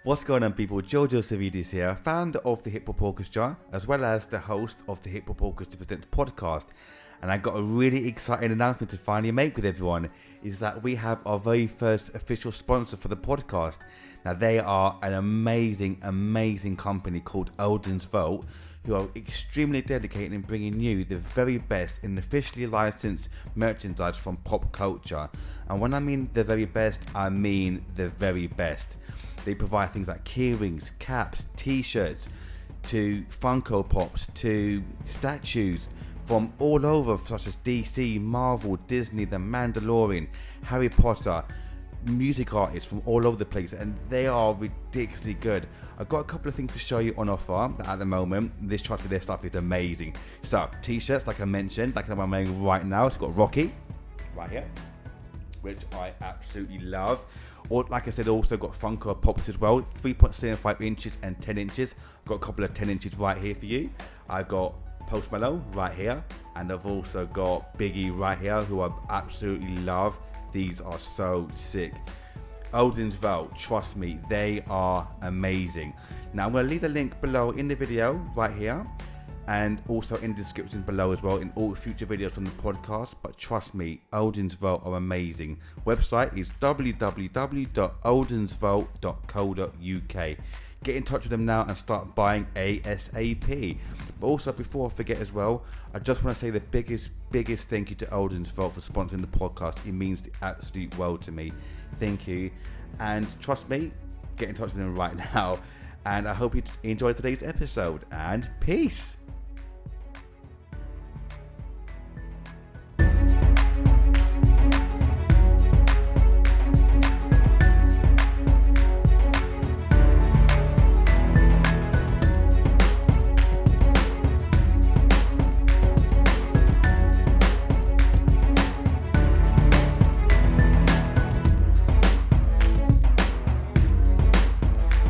What's going on, people? Georgio Savvides here, founder of the Hip Hop Orchestra, as well as the host of the Hip Hop Orchestra Presents podcast. And I got a really exciting announcement to finally make with everyone, is that we have our very first official sponsor for the podcast. Now, they are an amazing company called Eldon's Vault, who are extremely dedicated in bringing you the very best in officially licensed merchandise from pop culture. And when I mean the very best, I mean the very best. They provide things like keyrings, caps, t-shirts, to Funko Pops, to statues from all over, such as DC, Marvel, Disney, The Mandalorian, Harry Potter, music artists from all over the place, and they are ridiculously good. I've got a couple of things to show you on offer at the moment. This trust with their stuff is amazing. So, t-shirts, like I mentioned, like the one I'm wearing right now. It's got Rocky right here, which I absolutely love. Or, like I said, also got Funko Pops as well, 3.75 inches and 10 inches. I've got a couple of 10 inches right here for you. I've got Post Malone right here, and I've also got Biggie right here, who I absolutely love. These are so sick. Eldon's Vault, trust me, they are amazing. Now, I'm going to leave the link below in the video right here, and also in the description below as well in all future videos from the podcast. But trust me, Eldon's Vault are amazing. Website is www.eldonsvault.co.uk. Get in touch with them now and start buying ASAP. But also, before I forget as well, I just want to say the biggest thank you to Eldon's Vault for sponsoring the podcast. It means the absolute world to me. Thank you. And trust me, get in touch with them right now. And I hope you enjoyed today's episode. And peace.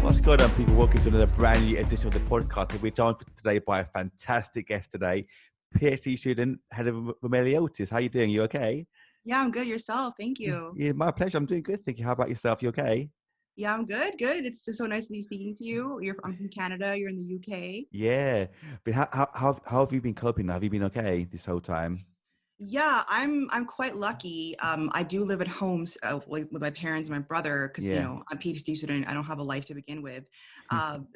What's going on, people? Welcome to another brand new edition of the podcast. We're joined today by a fantastic guest today, PhD student Helen Roumeliotis. How are you doing? You okay? Yeah, I'm good. Yourself? Thank you. Yeah, my pleasure. I'm doing good. Thank you. How about yourself? You okay? Yeah, I'm good. Good. It's just so nice to be speaking to you. I'm from Canada. You're in the UK. Yeah. But how have you been coping? Have you been okay this whole time? Yeah, I'm quite lucky. I do live at home with my parents and my brother because Yeah. I'm a PhD student. I don't have a life to begin with.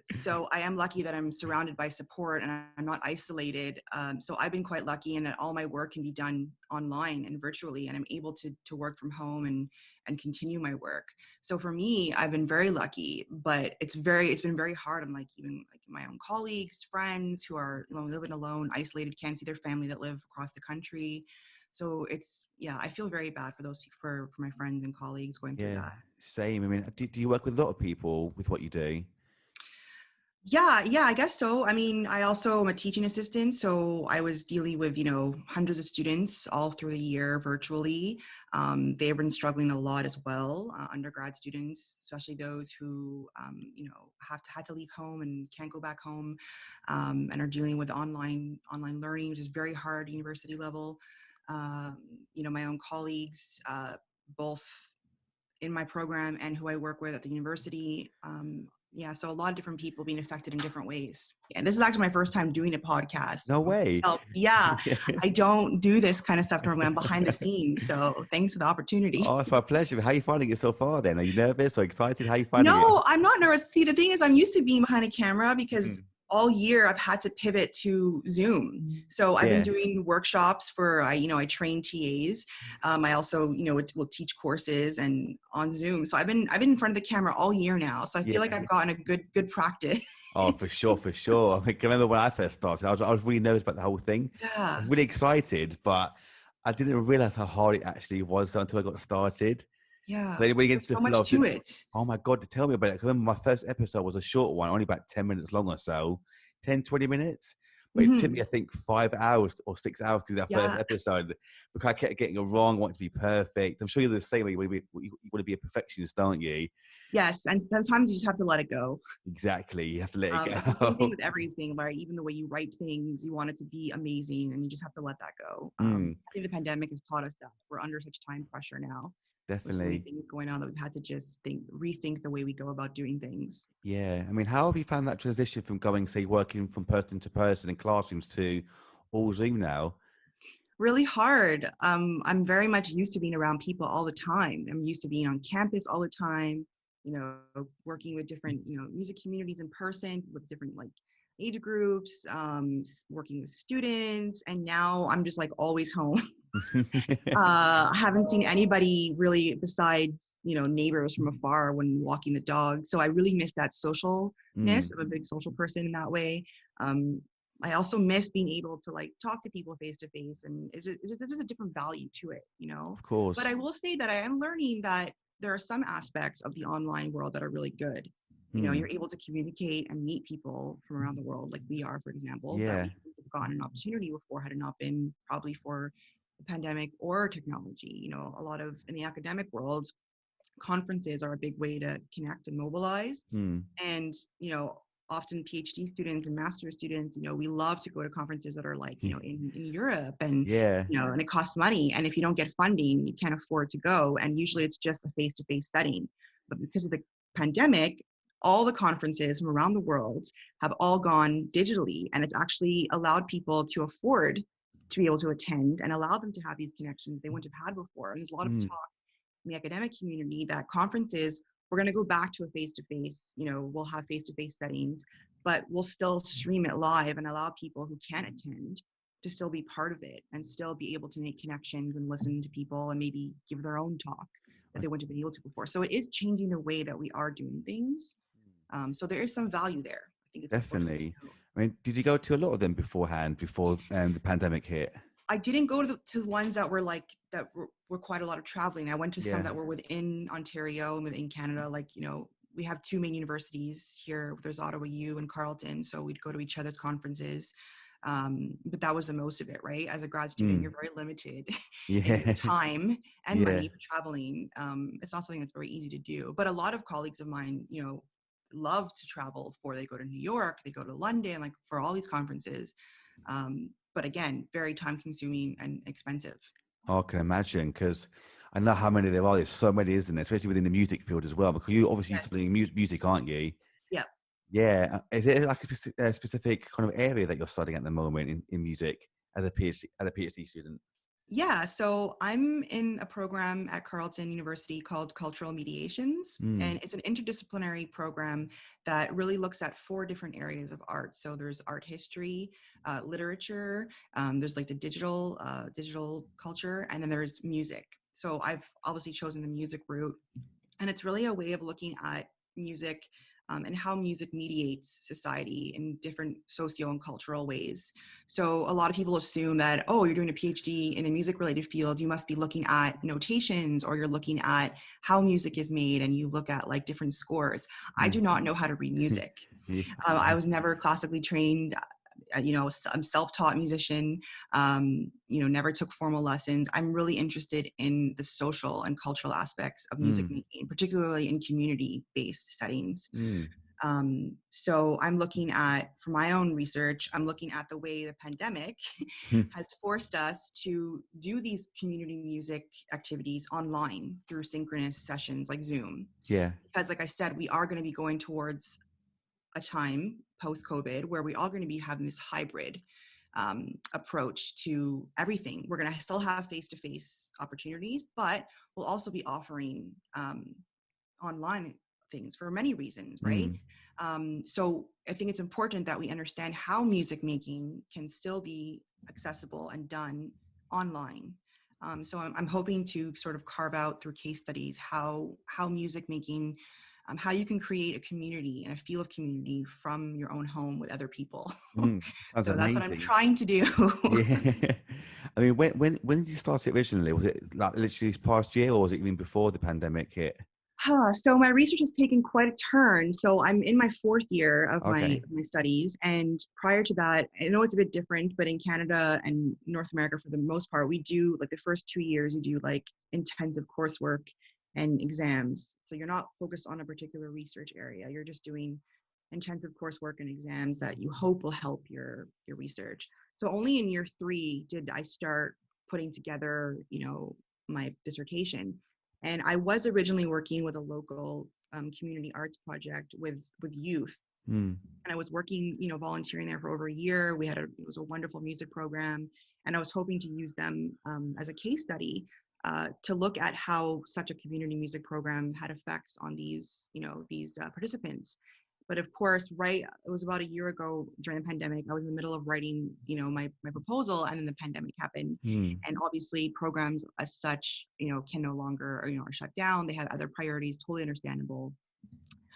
So I am lucky that I'm surrounded by support and I'm not isolated. So I've been quite lucky in that all my work can be done online and virtually, and I'm able to work from home and continue my work. So for me, I've been very lucky, but it's been very hard on even my own colleagues, friends who are living alone, isolated, can't see their family that live across the country. So I feel very bad for those people, for my friends and colleagues going through Yeah. that. Same. I mean, do you work with a lot of people with what you do? Yeah, I guess so. I mean, I also am a teaching assistant, so I was dealing with, hundreds of students all through the year virtually. They've been struggling a lot as well, undergrad students, especially those who, had to leave home and can't go back home, and are dealing with online learning, which is very hard university level. My own colleagues, both in my program and who I work with at the university. So a lot of different people being affected in different ways. And this is actually my first time doing a podcast. No way. So I don't do this kind of stuff normally. I'm behind the scenes. So thanks for the opportunity. Oh, it's my pleasure. How are you finding it so far then? Are you nervous or excited? How are you finding it? No, I'm not nervous. See, the thing is, I'm used to being behind a camera because all year I've had to pivot to Zoom. So I've been doing workshops for, I train TAs. I also, will teach courses and on Zoom. So I've been in front of the camera all year now. So I feel like I've gotten a good practice. Oh, for sure. I remember when I first started, I was really nervous about the whole thing. Yeah. I was really excited, but I didn't realize how hard it actually was until I got started. Yeah. Then when you get There's so much to it. Oh my God, tell me about it. I remember my first episode was a short one, only about 10 minutes long or so, 10, 20 minutes. But it took me, I think, 5 hours or 6 hours to do that first episode because I kept getting it wrong. I want it to be perfect. I'm sure you're the same way. You want to be a perfectionist, don't you? Yes, and sometimes you just have to let it go. Exactly, you have to let it go. It's the same thing with everything, right? Even the way you write things, you want it to be amazing, and you just have to let that go. I think the pandemic has taught us that we're under such time pressure now. with so many Definitely. things going on that we've had to just rethink the way we go about doing things. Yeah. I mean, how have you found that transition from going, say, working from person to person in classrooms to all Zoom now? Really hard. I'm very much used to being around people all the time. I'm used to being on campus all the time, working with different, music communities in person with different like age groups, working with students. And now I'm just like always home. I haven't seen anybody really besides, neighbors from afar when walking the dog. So I really miss that socialness. Mm, I'm a big social person in that way. Um, I also miss being able to like talk to people face to face, and this is a different value to it. of But I course. will say that I am learning that there are some aspects of the online world that are really good. Mm, You're able to communicate and meet people from around the world, like we are, for example, that yeah. we wouldn't have gotten an opportunity before had it not been probably for the pandemic or technology. A lot of in the academic world, conferences are a big way to connect and mobilize. Mm, And often PhD students and master students, we love to go to conferences that are like, in Europe, and yeah. and it costs money, and if you don't get funding you can't afford to go, and usually it's just a face-to-face setting. But because of the pandemic, all the conferences from around the world have all gone digitally, and it's actually allowed people to afford to be able to attend and allow them to have these connections they wouldn't have had before. And there's a lot of Mm, talk in the academic community that conferences, we're going to go back to a face-to-face, we'll have face-to-face settings, but we'll still stream it live and allow people who can't attend to still be part of it and still be able to make connections and listen to people and maybe give their own talk that they wouldn't have been able to before. So it is changing the way that we are doing things. So there is some value there. I think it's important definitely. to know. I mean, did you go to a lot of them beforehand, before the pandemic hit? I didn't go to the ones that were like were quite a lot of traveling. I went to some Yeah. that were within Ontario and within Canada. Like, we have two main universities here. There's Ottawa U and Carleton, so we'd go to each other's conferences. But that was the most of it, right? As a grad student, Mm, you're very limited in your yeah. time and Yeah. money for traveling. It's not something that's very easy to do. But a lot of colleagues of mine, love to travel before they go to New York, they go to London, like for all these conferences. But again, very time consuming and expensive. I can imagine, because I know how many there are. There's so many, isn't there? Especially within the music field as well. Because you obviously Yes. studying music, aren't you? Yeah. Yeah. Is it like a specific kind of area that you're studying at the moment in music as a PhD student? Yeah. So I'm in a program at Carleton University called Cultural Mediations. Mm, And it's an interdisciplinary program that really looks at 4 different areas of art. So there's art history, literature, there's like the digital culture, and then there's music. So I've obviously chosen the music route. And it's really a way of looking at music, and how music mediates society in different socio and cultural ways. So a lot of people assume that, oh, you're doing a PhD in a music related field, you must be looking at notations, or you're looking at how music is made, and you look at like different scores. I mm. do not know how to read music. Yeah. I was never classically trained. I'm self-taught musician. Never took formal lessons. I'm really interested in the social and cultural aspects of music Mm, making, particularly in community-based settings. mm. So I'm looking at, for my own research, I'm looking at the way the pandemic has forced us to do these community music activities online through synchronous sessions like Zoom. Yeah. Because like I said, we are going to be going towards a time post-COVID where we are going to be having this hybrid approach to everything. We're going to still have face-to-face opportunities, but we'll also be offering online things for many reasons, right? Mm, So I think it's important that we understand how music making can still be accessible and done online. So I'm hoping to sort of carve out through case studies how music making, how you can create a community and a feel of community from your own home with other people. mm. Sounds So that's what I'm amazing. trying to do. Yeah. I mean, when did you start it originally? Was it like literally this past year, or was it even before the pandemic hit? So my research has taken quite a turn. So I'm in my 4th year of my Okay. studies, and prior to that, I know it's a bit different, but in Canada and North America, for the most part, we do like the first 2 years, you do like intensive coursework and exams. So you're not focused on a particular research area. You're just doing intensive coursework and exams that you hope will help your research. So only in year 3 did I start putting together, my dissertation. And I was originally working with a local community arts project with youth. Mm. And I was working, volunteering there for over a year. It was a wonderful music program. And I was hoping to use them as a case study to look at how such a community music program had effects on these participants. But of course, it was about a year ago during the pandemic, I was in the middle of writing, my proposal, and then the pandemic happened. Mm. And obviously programs as such, can no longer, are shut down. They have other priorities, totally understandable.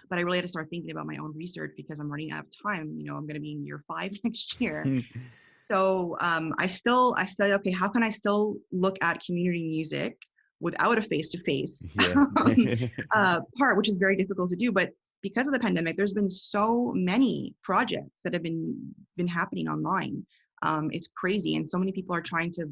But I really had to start thinking about my own research because I'm running out of time. I'm going to be in year 5 next year. So I studied, okay, how can I still look at community music without a face-to-face part, which is very difficult to do. But because of the pandemic, there's been so many projects that have been happening online. It's crazy. And so many people are trying to,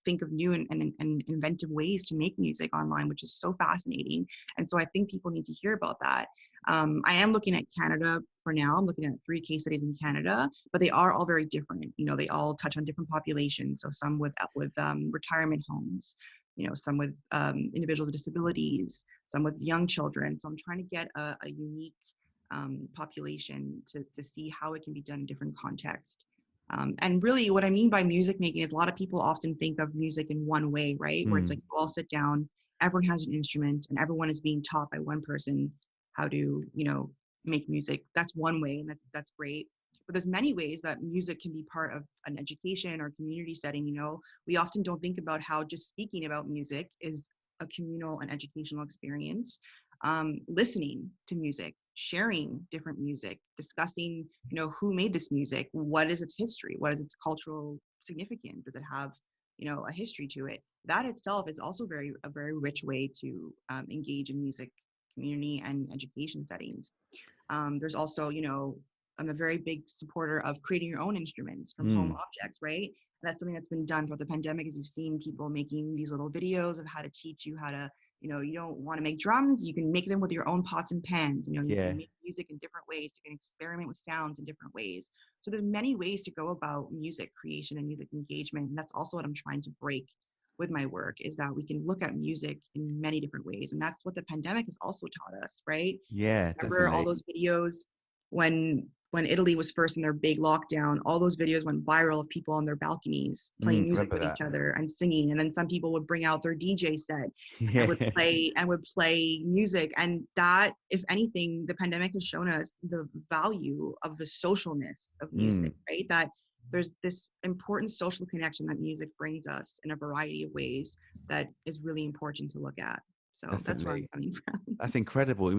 think of new and inventive ways to make music online, which is so fascinating. And so I think people need to hear about that. I am looking at Canada for now. I'm looking at 3 case studies in Canada, but they are all very different. They all touch on different populations. So some with retirement homes, some with individuals with disabilities, some with young children. So I'm trying to get a unique population to see how it can be done in different contexts. And really what I mean by music making is a lot of people often think of music in one way, right? Where it's like you all sit down, everyone has an instrument, and everyone is being taught by one person how to, make music. That's one way, and that's great. But there's many ways that music can be part of an education or community setting. We often don't think about how just speaking about music is a communal and educational experience. Listening to music, sharing different music, discussing, who made this music, what is its history, what is its cultural significance, does it have, a history to it? That itself is also a very rich way to engage in music community and education settings. There's also, I'm a very big supporter of creating your own instruments from home objects, right? That's something that's been done for the pandemic, as you've seen people making these little videos of how to teach you how to, you don't want to make drums, you can make them with your own pots and pans. You can make music in different ways. You can experiment with sounds in different ways. So there's many ways to go about music creation and music engagement. And that's also what I'm trying to break with my work, is that we can look at music in many different ways. And that's what the pandemic has also taught us, right? Yeah, Remember definitely. all those videos when Italy was first in their big lockdown, all those videos went viral of people on their balconies playing music Remember with that. each other and singing. And then some people would bring out their DJ set and Yeah. would play music. And that, if anything, the pandemic has shown us the value of the socialness of music, right? That there's this important social connection that music brings us in a variety of ways that is really important to look at. So that's where I'm Definitely. coming from. That's incredible.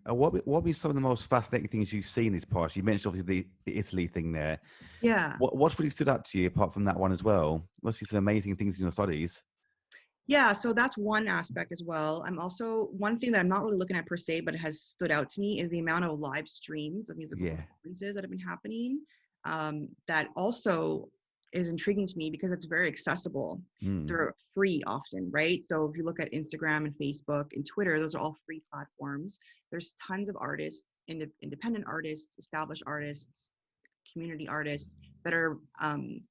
What would be some of the most fascinating things you've seen this past? You mentioned obviously the Italy thing there. Yeah. What's really stood out to you apart from that one as well? Must be some amazing things in your studies. Yeah, so that's one aspect as well. I'm also, one thing that I'm not really looking at per se, but has stood out to me is the amount of live streams of musical Yeah. performances that have been happening. That also is intriguing to me because it's very accessible. They're free often, right? So if you look at Instagram and Facebook and Twitter, those are all free platforms. There's tons of artists, independent artists, established artists, community artists that are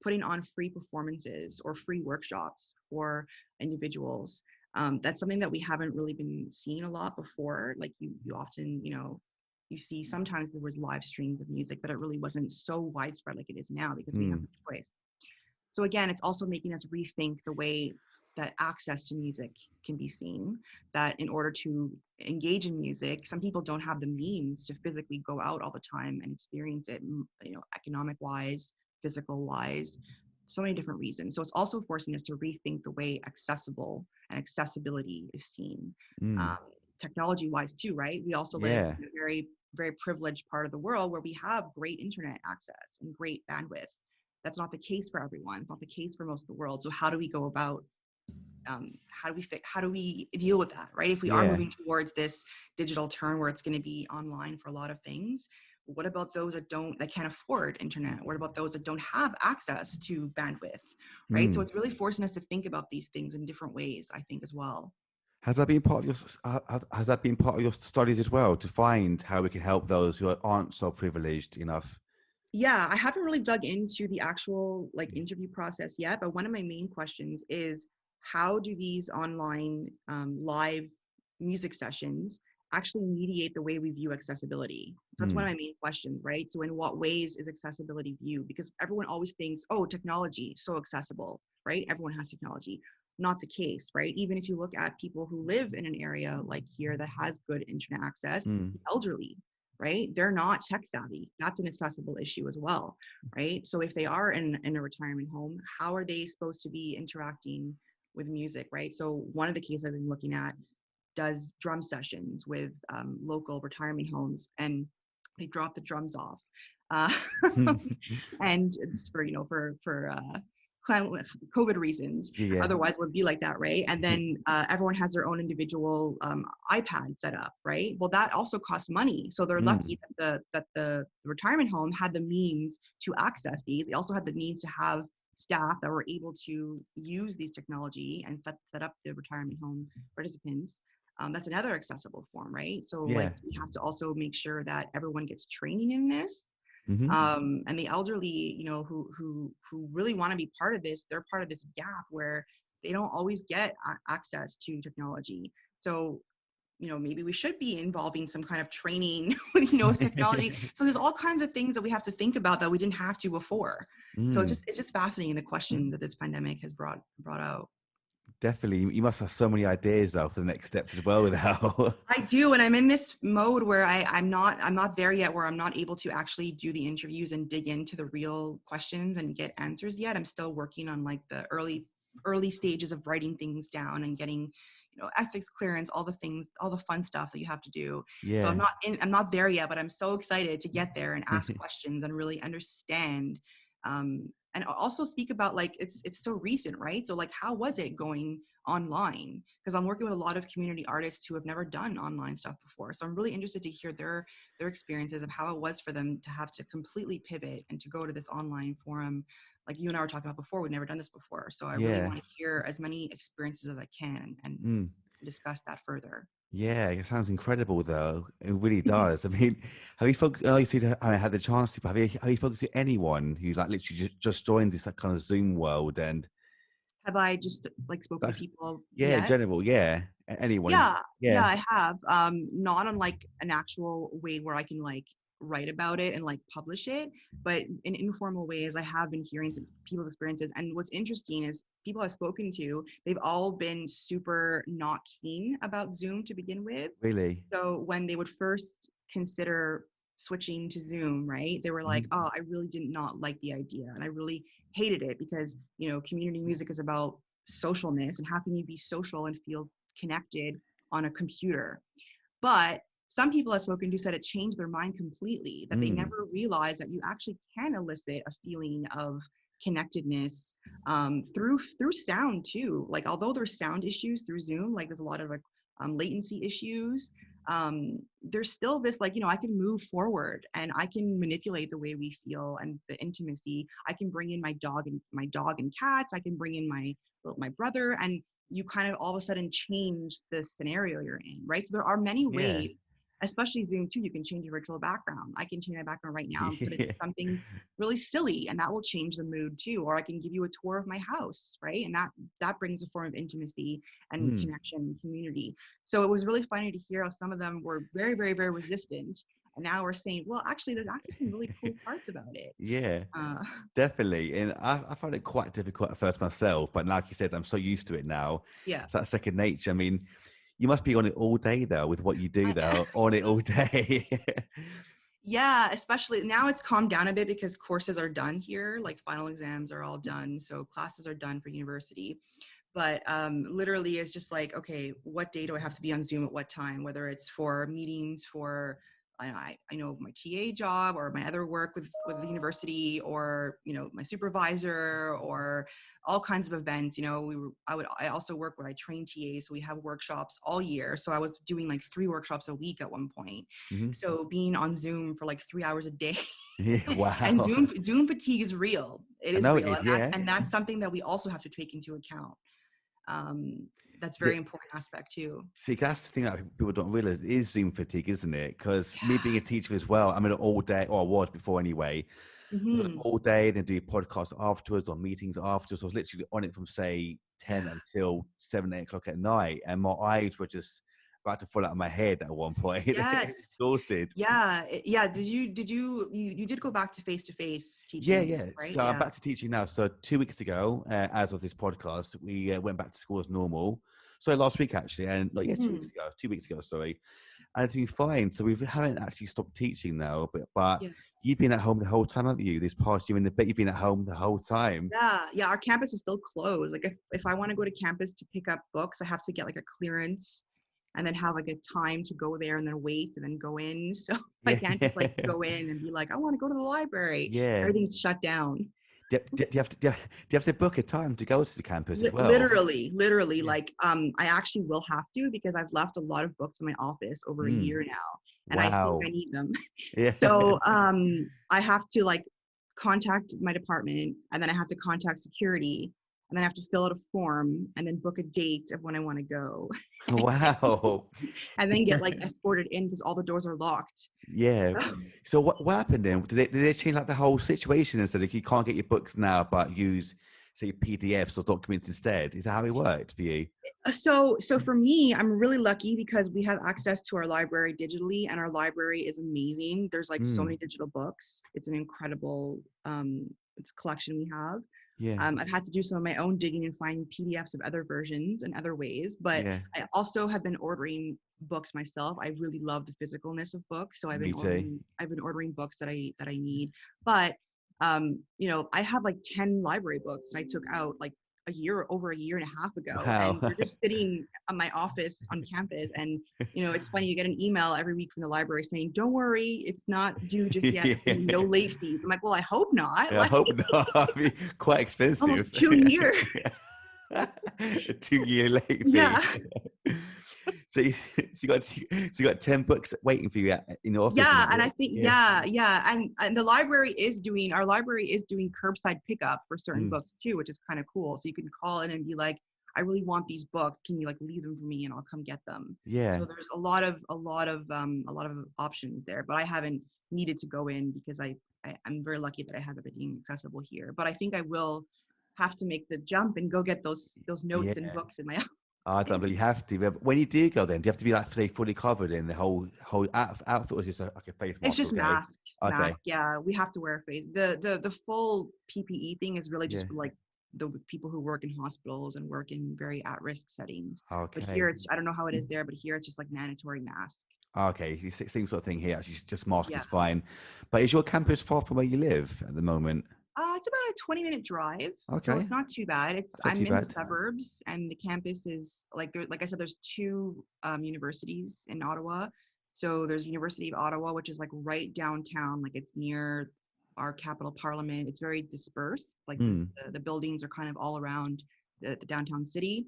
putting on free performances or free workshops for individuals. That's something that we haven't really been seeing a lot before. Like you often, you see sometimes there was live streams of music, but it really wasn't so widespread like it is now because we have the choice. So again, it's also making us rethink the way that access to music can be seen, that in order to engage in music, some people don't have the means to physically go out all the time and experience it, economic wise, physical wise, so many different reasons. So it's also forcing us to rethink the way accessible and accessibility is seen. Technology wise too, right? We also live Yeah. in a very, very privileged part of the world where we have great internet access and great bandwidth. That's not the case for everyone. It's not the case for most of the world. So how do we go about how do we deal with that, right? If we are Yeah. moving towards this digital turn where it's going to be online for a lot of things, what about those that can't afford internet? What about those that don't have access to bandwidth, right? So it's really forcing us to think about these things in different ways, I think, as well. Has that been part of has that been part of your studies as well, to find how we can help those who aren't so privileged enough? Yeah, I haven't really dug into the actual interview process yet, but one of my main questions is how do these online live music sessions actually mediate the way we view accessibility? So that's one of my main questions, right? So in what ways is accessibility viewed? Because everyone always thinks, oh, technology, so accessible, right? Everyone has technology. Not the case, right? Even if you look at people who live in an area like here that has good internet access, the elderly, right? They're not tech savvy. That's an accessible issue as well, right? So if they are in a retirement home, how are they supposed to be interacting with music, right? So one of the cases I've been looking at does drum sessions with local retirement homes, and they drop the drums off, uh, and it's for COVID reasons. Yeah. Otherwise, it would be like that, right? And then everyone has their own individual iPad set up, right? Well, that also costs money. So they're lucky that the retirement home had the means to access these. They also had the means to have staff that were able to use these technology and set up the retirement home participants. That's another accessible form, right? So like we have to also make sure that everyone gets training in this. And the elderly, you know, who really want to be part of this, they're part of this gap where they don't always get access to technology. So, you know, maybe we should be involving some kind of training, you know, with technology. So there's all kinds of things that we have to think about that we didn't have to before. So it's just fascinating, the question that this pandemic has brought out. Definitely. You must have so many ideas though for the next steps as well with how. I do, and I'm in this mode where I'm not there yet, where I'm not able to actually do the interviews and dig into the real questions and get answers yet. I'm still working on like the early stages of writing things down and getting, you know, ethics clearance, all the things, all the fun stuff that you have to do. So I'm not there yet, but I'm so excited to get there and ask questions and really understand. And also speak about, like, it's so recent, right? So like, how was it going online? Because I'm working with a lot of community artists who have never done online stuff before. So I'm really interested to hear their experiences of how it was for them to have to completely pivot and to go to this online forum. Like you and I were talking about before, we've never done this before. So I really want to hear as many experiences as I can and discuss that further. Yeah, it sounds incredible though. It really does. I mean, have you spoken? Oh, you said I had the chance to. Have you spoken to anyone who's like literally just joined this like kind of Zoom world? And have I just like spoken to people in yet? general, anyone? Yeah, I have. Not on like an actual way where I can like write about it and like publish it, but in informal ways I have been hearing people's experiences. And what's interesting is people I've spoken to, they've all been super not keen about Zoom to begin with. Really? So when they would first consider switching to Zoom, right, they were like, oh, I really did not like the idea, and I really hated it because, you know, community music is about socialness, and how can you be social and feel connected on a computer? But some people I've spoken to said it changed their mind completely, that they never realized that you actually can elicit a feeling of connectedness through sound too. Like, although there's sound issues through Zoom, like there's a lot of like latency issues, there's still this, like, you know, I can move forward and I can manipulate the way we feel and the intimacy. I can bring in my dog and cats. I can bring in my brother, and you kind of all of a sudden change the scenario you're in, right? So there are many ways, especially Zoom too, you can change your virtual background. I can change my background right now and put it to something really silly, and that will change the mood too. Or I can give you a tour of my house, right? And that brings a form of intimacy and connection and community. So it was really funny to hear how some of them were very, very, very resistant. And now we're saying, well, actually, there's actually some really cool parts about it. Definitely. And I found it quite difficult at first myself, but like you said, I'm so used to it now. Yeah. It's that second nature. I mean, you must be on it all day though, with what you do though, on it all day. Yeah, especially now it's calmed down a bit because courses are done here, like final exams are all done. So classes are done for university. But literally it's just like, okay, what day do I have to be on Zoom at what time? Whether it's for meetings for, I know my TA job or my other work with the university, or, you know, my supervisor, or all kinds of events. You know, I also work where I train TAs. So we have workshops all year. So I was doing like 3 workshops a week at one point. So being on Zoom for like 3 hours a day. Wow. And Zoom fatigue is real. It is real. It is, and that's something that we also have to take into account. That's a very important aspect too. See, that's the thing that people don't realize is Zoom fatigue, isn't it? Because me being a teacher as well, I'm in it all day, or I was before anyway. I was all day, then do podcasts afterwards or meetings afterwards. I was literally on it from say 10 until 7, 8 o'clock at night. And my eyes were just about to fall out of my head at one point. Yes. Exhausted. Yeah. Yeah. You did go back to face Yeah, teaching, yeah. right? So I'm Yeah. back to teaching now. So 2 weeks ago, as of this podcast, we went back to school as normal. So last week, actually, and like, yeah, 2 weeks ago, sorry. And it's been fine. So we haven't actually stopped teaching now, but Yeah. you've been at home the whole time, haven't you? This past year and a bit, you've been at home the whole time. Yeah, yeah, our campus is still closed. Like if I want to go to campus to pick up books, I have to get like a clearance and then have like a time to go there and then wait and then go in. So I Yeah, can't just like go in and be like, I want to go to the library. yeah. Everything's shut down. Do you have to do you have to book a time to go to the campus as well? Literally, Yeah. like I actually will have to because I've left a lot of books in my office over a Mm. year now, and I think Wow. I need them. Yeah. So I have to like contact my department, and then I have to contact security, and then I have to fill out a form, and then book a date of when I want to go, Wow. and then get like escorted in because all the doors are locked. Yeah. So, So what happened then? Did they change like the whole situation and said like you can't get your books now, but use say PDFs or documents instead? Is that how it worked for you? so for me, I'm really lucky because we have access to our library digitally, and our library is amazing. There's like so Mm. many digital books. It's an incredible it's collection we have. Yeah. I've had to do some of my own digging and finding PDFs of other versions and other ways, but Yeah. I also have been ordering books myself. I really love the physicalness of books, so Me too. I've been ordering books that I need. But you know, I have like 10 library books that I took out like over a year and a half ago, Wow. and they're just sitting on my office on campus. And you know, it's funny, you get an email every week from the library saying, don't worry, it's not due just yet, no Yeah. late fees. I'm like, well, I hope not. I Like hope not. It'd be quite almost expensive. 2 years. A 2 year late fee. Yeah. So you got 10 books waiting for you in your office. Yeah, and I think Yeah. and the library is doing curbside pickup for certain Mm. books too, which is kind of cool. So you can call in and be like, I really want these books. Can you like leave them for me and I'll come get them? Yeah. So there's a lot of options there, but I haven't needed to go in because I'm very lucky that I have everything accessible here. But I think I will have to make the jump and go get those notes and Yeah. books in my I don't really have to. But when you do go, then do you have to be like say fully covered in the whole outfit, or is it like a face It's mask? just Okay. Okay. mask. Yeah, we have to wear a face. The full PPE thing is really Yeah. just for like the people who work in hospitals and work in very at-risk settings. But Okay. here I don't know how it is there, but here it's just like mandatory mask. Okay. Same sort of thing here. Actually, just mask Yeah. is fine. But is your campus far from where you live at the moment? It's about a 20-minute drive, so Okay. it's not too bad. That's not I'm too in the bad. suburbs, and the campus is like I said, there's two universities in Ottawa. So there's University of Ottawa, which is like right downtown, like it's near our capital parliament. It's very dispersed, like Mm. the buildings are kind of all around the downtown city.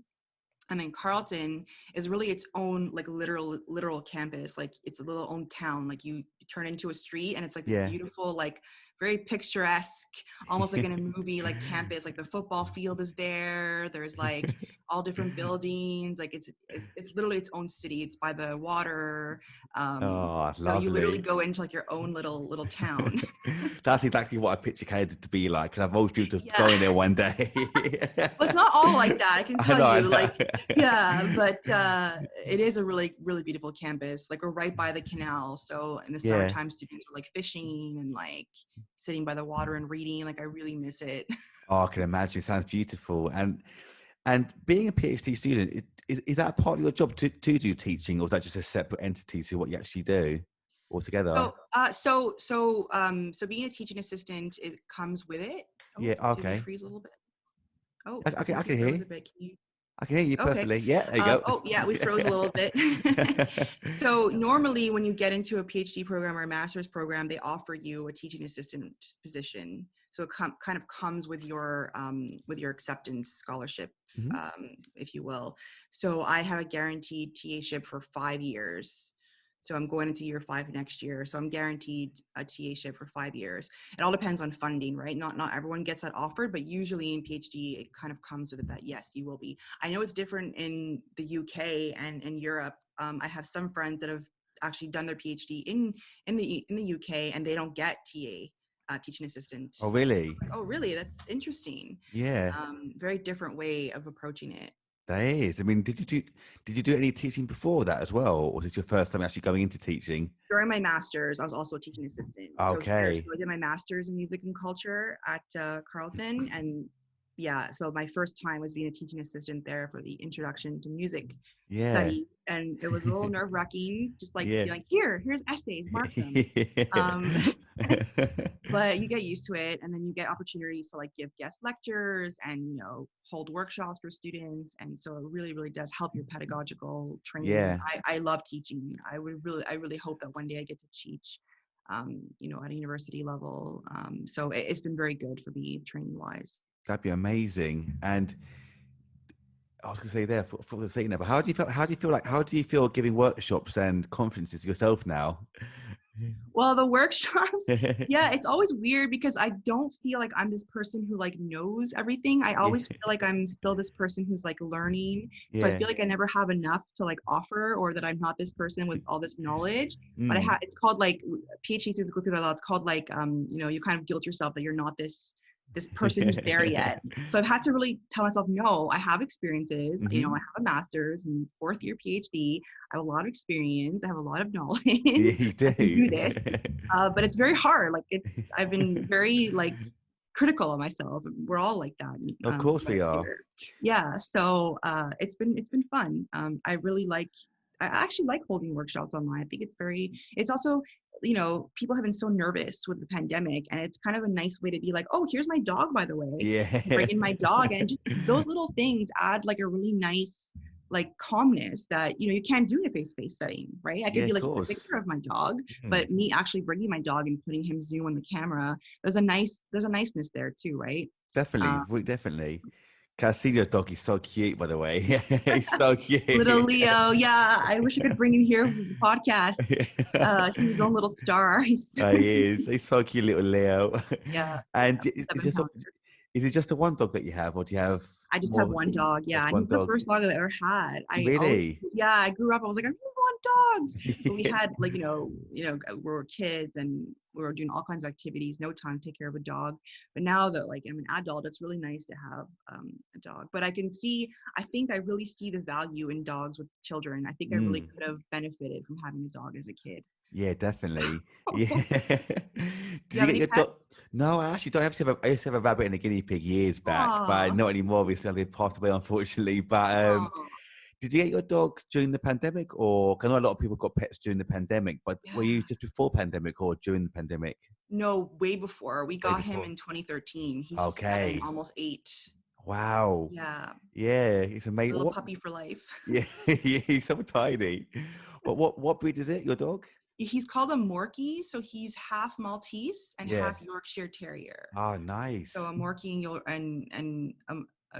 And then Carleton is really its own like literal campus. Like it's a little own town. Like you turn into a street and it's like this Yeah. beautiful, like very picturesque, almost like in a movie, like campus. Like the football field is there. There's like all different buildings. Like it's literally its own city. It's by the water. Oh, So you literally lovely. go into like your own little town. That's exactly what I picture Canada to be like. And I've always dreamed of Yeah. going there one day. Well, it's not all like that, I can I tell know, I you. know. Like, yeah, but it is a really, really beautiful campus. Like, we're right by the canal, so in the Yeah. summertime, students are like fishing and like sitting by the water and reading. Like, I really miss it. Oh, I can imagine. It sounds beautiful. And being a PhD student, is that part of your job to do teaching, or is that just a separate entity to what you actually do altogether? So being a teaching assistant, it comes with it. Oh, Yeah. did we Okay. freeze a little bit? Oh, I I think we can hear froze you. a bit. Can you? I can hear you Okay. perfectly. Yeah. There you go. Oh, yeah, we froze a little bit. So normally when you get into a PhD program or a master's program, they offer you a teaching assistant position. So it kind of comes with your acceptance scholarship, Mhm. if you will. So I have a guaranteed TA-ship for 5 years. So I'm going into year 5 next year. So I'm guaranteed a TA-ship for 5 years. It all depends on funding, right? Not everyone gets that offered, but usually in PhD, it kind of comes with it that yes, you will be. I know it's different in the UK and in Europe. I have some friends that have actually done their PhD in the UK and they don't get TA teaching assistant. Oh, really? Like, oh, really? That's interesting. Yeah, Very different way of approaching it. that is. I mean, did you do any teaching before that as well, or was it your first time actually going into teaching? During my master's, I was also a teaching assistant. So here, so Okay. I did my master's in music and culture at Carleton, and yeah, so my first time was being a teaching assistant there for the introduction to music Yeah. study, and it was a little nerve wracking, just like Yeah. being like, here's essays, mark them. Um, but you get used to it, and then you get opportunities to like give guest lectures and hold workshops for students, and so it really really does help your pedagogical training. Yeah. I love teaching. I really hope that one day I get to teach at a university level. So it's been very good for me training wise. That'd be amazing. And I was gonna say there for the sake now, but how do you feel giving workshops and conferences yourself now? Well, the workshops, yeah, it's always weird because I don't feel like I'm this person who like knows everything. I Yeah. always feel like I'm still this person who's like learning. So I Yeah. feel like I never have enough to like offer, or that I'm not this person with all this knowledge. But Mm. it's called like PhD students group people. It's called like you kind of guilt yourself that you're not this person who's there yet. So I've had to really tell myself, no, I have experiences. I Hmm. have a master's and fourth year PhD. I have a lot of experience. I have a lot of knowledge. Yeah, you I can do. do this. But it's very hard. Like I've been very like critical of myself. We're all like that. Of course we are. Here. Yeah. So it's been fun. I actually like holding workshops online. I think it's also, people have been so nervous with the pandemic, and it's kind of a nice way to be like, oh, here's my dog, by the way. Yeah. Bring in my dog, and just those little things add like a really nice like calmness that you can't do in a face-to-face setting, right? I Yeah, could be of like a course. picture of my dog, Mm. but me actually bringing my dog and putting him zoom on the camera, there's a niceness there too, right? Definitely, Um, definitely. Can see your dog? He's so cute, by the way. He's so Little cute. Leo, yeah, I wish I could bring him here for the podcast. He's his own little star. He is. He's so cute, little Leo. Yeah, And yeah, is 7 pounds. it just the one dog that you have, or do you have I just have more? one dog. Yeah, Just and one he's the dog. first dog I ever had. Really? Yeah, I grew up. I was like, I really want dogs. But we Yeah. had like, we were kids and we were doing all kinds of activities. No time to take care of a dog. But now that like I'm an adult, it's really nice to have a dog. But I think I really see the value in dogs with children. I think I really Mm. could have benefited from having a dog as a kid. Yeah, definitely. Yeah. Do Did you you have get any your dog? pets? No, I actually don't. I used to have a rabbit and a guinea pig years back, but Aw. not anymore. Obviously, they passed away, unfortunately. But Aw. did you get your dog during the pandemic, or 'cause I know a lot of people got pets during the pandemic, but were Yeah. you just before pandemic or during the pandemic? No, way before. We Way got him before. in 2013. He's 7, Okay. almost 8. Wow. Yeah, Yeah, it's amazing. little puppy for life. Yeah, yeah, he's so tiny. But what breed is it? Your dog? He's called a Morkie, so he's half Maltese and Yeah. half Yorkshire Terrier. Oh, So nice. a Morkie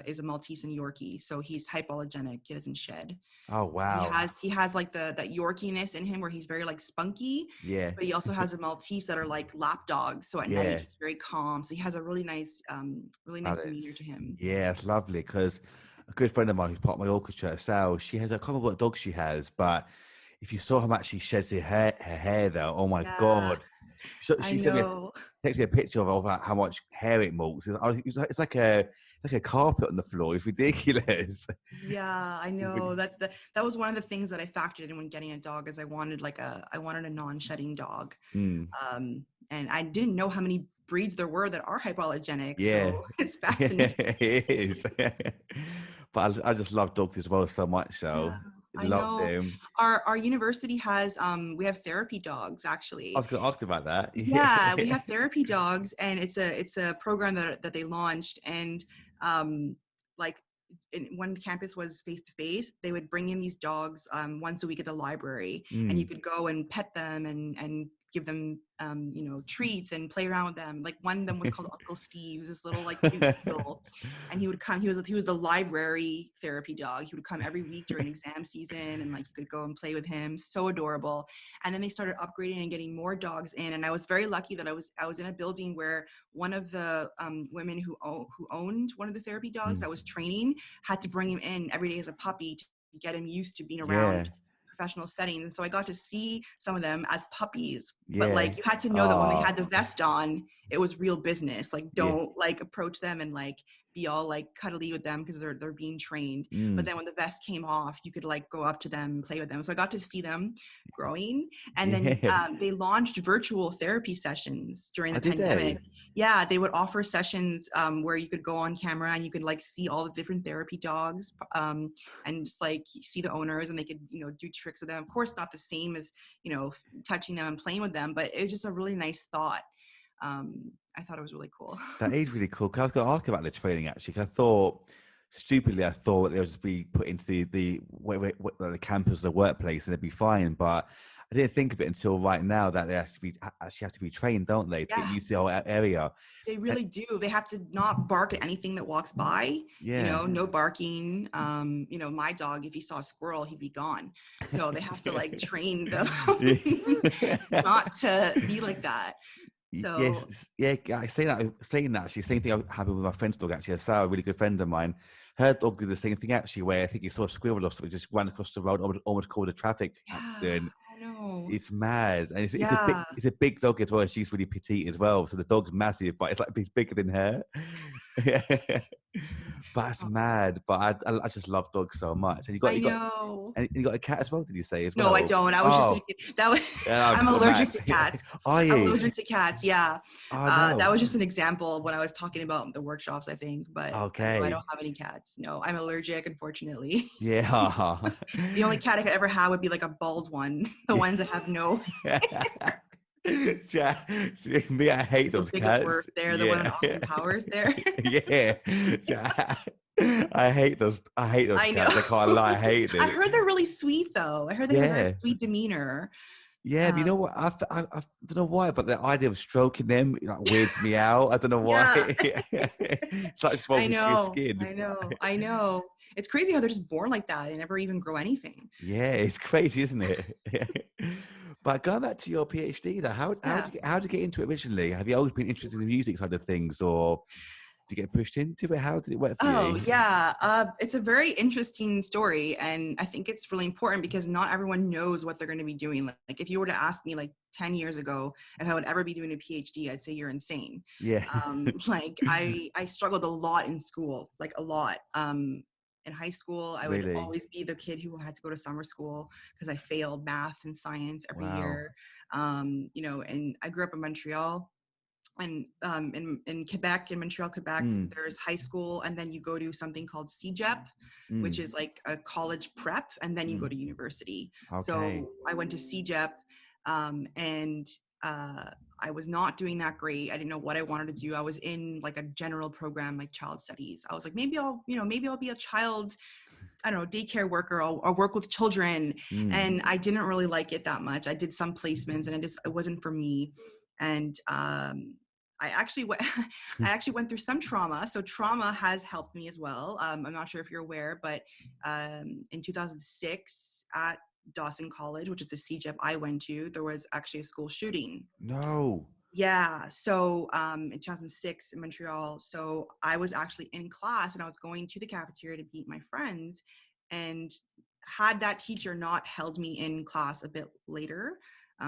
is a Maltese and Yorkie. So he's hypoallergenic. He doesn't shed. Oh, wow. He has like that Yorkiness in him where he's very like spunky, Yeah. but he also has a Maltese that are like lap dogs. So at night Yeah. he's very calm. So he has a really Oh, nice demeanor to him. yeah, it's lovely because a good friend of mine who's part of my orchestra, Sal, she has, I can't remember what dog she has, but if you saw him actually sheds her hair though, oh my Yeah, God. So I she sent me know. text me a picture of how much hair it molts. It's like a carpet on the floor. It's ridiculous. Yeah, I know. That was one of the things that I factored in when getting a dog is I wanted a non-shedding dog. Mm, And I didn't know how many breeds there were that are hypoallergenic. yeah, So it's yeah, fascinating. it is. But I just love dogs as well so much. Yeah, So I love know. them. Our university has we have therapy dogs I actually. was going to ask about that. Yeah, we Yeah. have therapy dogs, and it's a program that they launched, and like when campus was face to face, they would bring in these dogs once a week at the library, and you Mm, could go and pet them and give them treats and play around with them. Like one of them was called Uncle Steve, this little like cute beagle, and he would come. He was the library therapy dog. He would come every week during exam season, and like you could go and play with him. So adorable. And then they started upgrading and getting more dogs in, and I was very lucky that I was in a building where one of the women who owned one of the therapy dogs mm. that was training had to bring him in every day as a puppy to get him used to being Yeah. around professional settings. And so I got to see some of them as puppies, but Yeah. like you had to know that when they Oh, had the vest on, it was real business. Like yeah. don't like approach them and like be all like cuddly with them because they're being trained. But Mm. then when the vest came off, you could like go up to them and play with them. So I got to see them growing. And then Yeah. they launched virtual therapy sessions during I the did pandemic. they? Yeah, they would offer sessions where you could go on camera and you could like see all the different therapy dogs and just like see the owners, and they could, you know, do tricks with them. Of course, not the same as, you know, touching them and playing with them, but it was just a really nice thought. I thought it was really cool. That is really cool. 'Cause I was going to ask about the training actually. 'Cause I thought, stupidly, I thought they would just be put into the campus, the workplace, and they'd be fine. But I didn't think of it until right now that they actually have to be trained, don't they, to get Yeah, used to the whole area? they Uh, really do. They have to not bark at anything that walks by, you Yeah. know, no barking. You know, my dog, if he saw a squirrel, he'd be gone. So they have to like train them not to be like that. So Yes, yeah. I saying that actually, same thing happened with my friend's dog. Actually, Sarah, a really good friend of mine, her dog did the same thing actually. Where I think he saw a squirrel or something, just ran across the road, almost caused a traffic yeah, accident. oh no. It's mad, and Yeah. it's a big dog as well. She's really petite as well, so the dog's massive, but it's like it's bigger than her. But it's Oh, mad. But I just love dogs so much. And I know. you got a cat as well? Did you say as No, I well? don't. I was just Oh, thinking that was yeah, I've I'm got allergic Max. to cats. Are I'm you? allergic to cats. Yeah. Oh That no. was just an example of when I was talking about the workshops, I think. But no, I Okay. don't have any cats. No, I'm allergic, unfortunately. Yeah. The only cat I could ever have would be like a bald one. The ones that have no See, me, I hate the those biggest cats. word there, the one in Yeah. Austin Powers there. Yeah. See, I hate those. I hate those I know. cats. I can't lie. I hate I them. heard they're really sweet though. I heard they have a very Yeah. sweet demeanor. Yeah, but you Um, know what? I don't know why, but the idea of stroking them like, weirds me out. I don't know why. yeah. It's like I stroking your know, skin. I know, I know. It's crazy how they're just born like that. They never even grow anything. Yeah, it's crazy, isn't it? But going back to your PhD, though, Yeah. how did you get into it originally? Have you always been interested in the music side of things, or did you get pushed into it? How did it work for Oh, you? yeah. It's a very interesting story. And I think it's really important because not everyone knows what they're going to be doing. Like if you were to ask me like 10 years ago if I would ever be doing a PhD, I'd say you're insane. Yeah, Like I struggled a lot in school, like a lot. In high school, I would really. always be the kid who had to go to summer school because I failed math and science every Wow. year. You know, and I grew up in Montreal, and in Quebec, in Montreal, Quebec, Mm, there's high school, and then you go to something called CEGEP, which mm, is like a college prep, and then you go mm. to university. Okay. So I went to CEGEP, and I was not doing that great. I didn't know what I wanted to do. I was in like a general program, like child studies. I was like, maybe I'll, you know, maybe I'll be a child, I don't know, daycare worker, or work with children. Mm. And I didn't really like it that much. I did some placements, and it wasn't for me. And I actually went, I actually went through some trauma. So trauma has helped me as well. I'm not sure if you're aware, but in 2006 at Dawson College, which is the CEGEP I went to, there was actually a school shooting. No. Yeah. So in 2006 in Montreal, so I was actually in class and I was going to the cafeteria to meet my friends. And had that teacher not held me in class a bit later,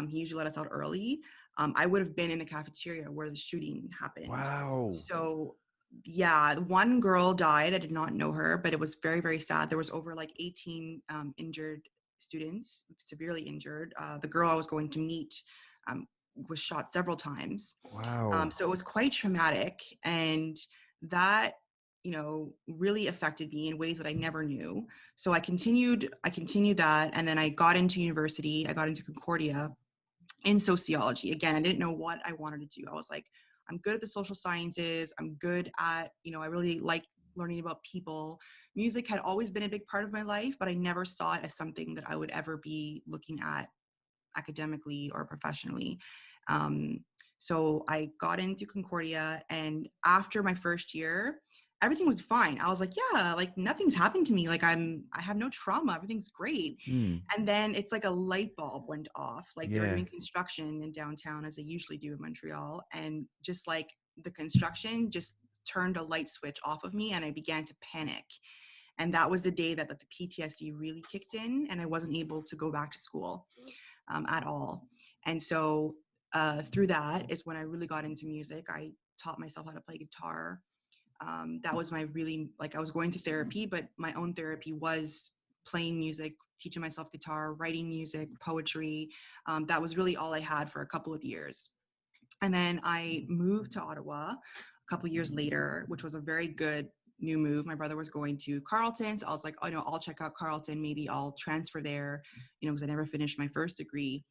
he usually let us out early, I would have been in the cafeteria where the shooting happened. Wow. So yeah, one girl died. I did not know her, but it was very, very sad. There was over like 18 injured students, severely injured. The girl I was going to meet um, was shot several times. Wow. So it was quite traumatic, and that, you know, really affected me in ways that I never knew. So I continued that, and then I got into university. I got into Concordia in sociology. Again, I didn't know what I wanted to do. I was like, I'm good at the social sciences. I'm good at, you know, I really like learning about people. Music had always been a big part of my life, but I never saw it as something that I would ever be looking at academically or professionally. Um, so I got into Concordia, and after my first year, everything was fine. I was like, yeah, like nothing's happened to me. Like I have no trauma. Everything's great. Mm. And then it's like a light bulb went off. Like they were Yeah. doing construction in downtown as they usually do in Montreal. And just like the construction just turned a light switch off of me, and I began to panic. And that was the day that the PTSD really kicked in, and I wasn't able to go back to school at all. And so through that is when I really got into music. I taught myself how to play guitar. That was my really, like, I was going to therapy, but my own therapy was playing music, teaching myself guitar, writing music, poetry. That was really all I had for a couple of years. And then I moved to Ottawa a couple of years later, which was a very good new move. My brother was going to Carleton, so I was like, oh no, I'll check out Carleton. Maybe I'll transfer there, because I never finished my first degree.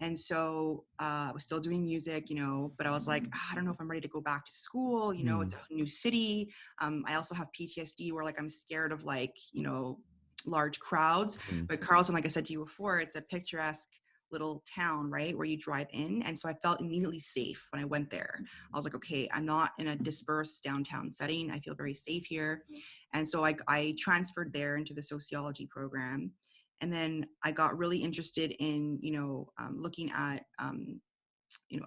And so I was still doing music, but I was like, I don't know if I'm ready to go back to school. It's a new city. I also have PTSD where like I'm scared of like, large crowds. But Carleton, like I said to you before, it's a picturesque little town, right, where you drive in. And so I felt immediately safe when I went there. I was like, okay, I'm not in a dispersed downtown setting. I feel very safe here. And so I transferred there into the sociology program. And then I got really interested in, looking at,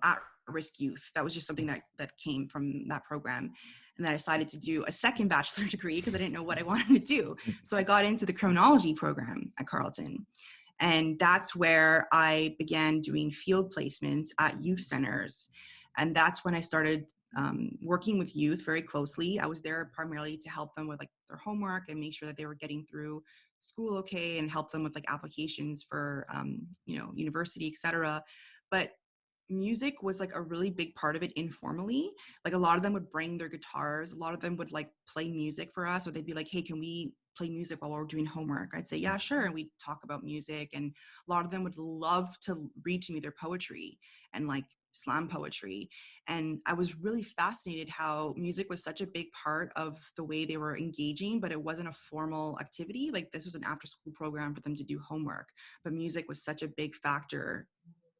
at-risk youth. That was just something that came from that program. And then I decided to do a second bachelor degree because I didn't know what I wanted to do. So I got into the criminology program at Carleton. And that's where I began doing field placements at youth centers. And that's when I started working with youth very closely. I was there primarily to help them with like their homework and make sure that they were getting through school okay, and help them with like applications for university, etc. But music was like a really big part of it informally. Like a lot of them would bring their guitars, a lot of them would like play music for us, or they'd be like, hey, can we play music while we're doing homework? I'd say, yeah, sure. And we'd talk about music. And a lot of them would love to read to me their poetry and like slam poetry. And I was really fascinated how music was such a big part of the way they were engaging, but it wasn't a formal activity. Like this was an after school program for them to do homework, but music was such a big factor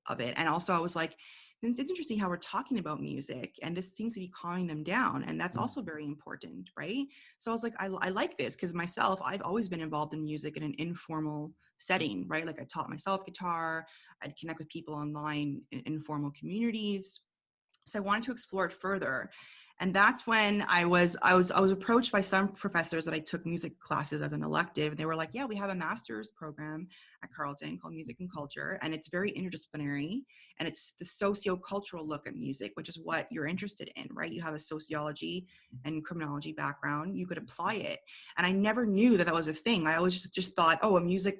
of it. And also I was like, it's interesting how we're talking about music and this seems to be calming them down. And that's also very important, right? So I was like, I like this because myself, I've always been involved in music in an informal setting, right? Like I taught myself guitar, I'd connect with people online in informal communities. So I wanted to explore it further. And that's when I was approached by some professors that I took music classes as an elective. They were like, yeah, we have a master's program at Carleton called Music and Culture. And it's very interdisciplinary. And it's the socio-cultural look at music, which is what you're interested in, right? You have a sociology and criminology background. You could apply it. And I never knew that was a thing. I always just thought, oh, a music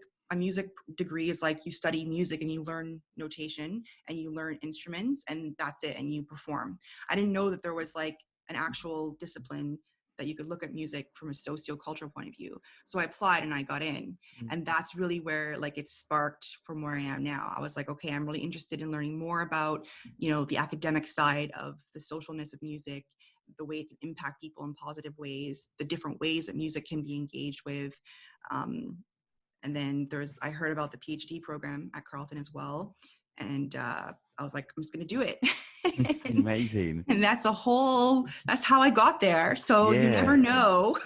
degree is like you study music and you learn notation and you learn instruments and that's it, and you perform. I didn't know that there was like an actual discipline that you could look at music from a socio-cultural point of view. So I applied and I got in. And that's really where like it sparked from where I am now. I was like, okay, I'm really interested in learning more about, the academic side of the socialness of music, the way it can impact people in positive ways, the different ways that music can be engaged with. And then I heard about the PhD program at Carleton as well. And I was like, I'm just going to do it. Amazing. And that's how I got there. So you never know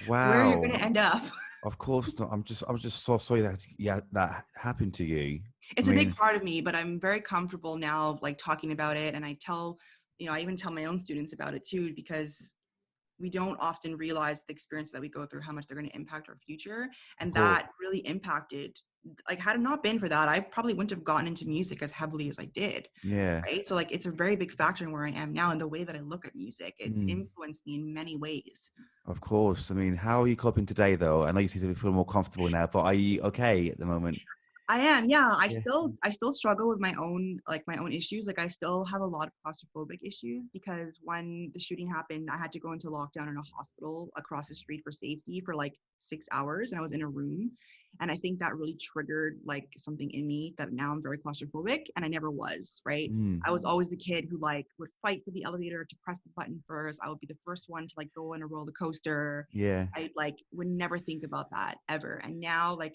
where you're going to end up. Of course not. I'm just so sorry that happened to you. It's a big part of me, but I'm very comfortable now, like talking about it. And I even tell my own students about it too, because we don't often realize the experience that we go through, how much they're going to impact our future. And that really impacted, like, had it not been for that, I probably wouldn't have gotten into music as heavily as I did. Yeah. Right. So like, it's a very big factor in where I am now and the way that I look at music. It's influenced me in many ways. Of course. I mean, how are you coping today though? I know you seem to feel more comfortable now, but are you okay at the moment? I am. Yeah. I still struggle with my own issues. Like I still have a lot of claustrophobic issues because when the shooting happened, I had to go into lockdown in a hospital across the street for safety for like 6 hours. And I was in a room. And I think that really triggered like something in me that now I'm very claustrophobic, and I never was, right? I was always the kid who like would fight for the elevator to press the button first. I would be the first one to like go on a roller coaster. Yeah. I like would never think about that ever. And now like,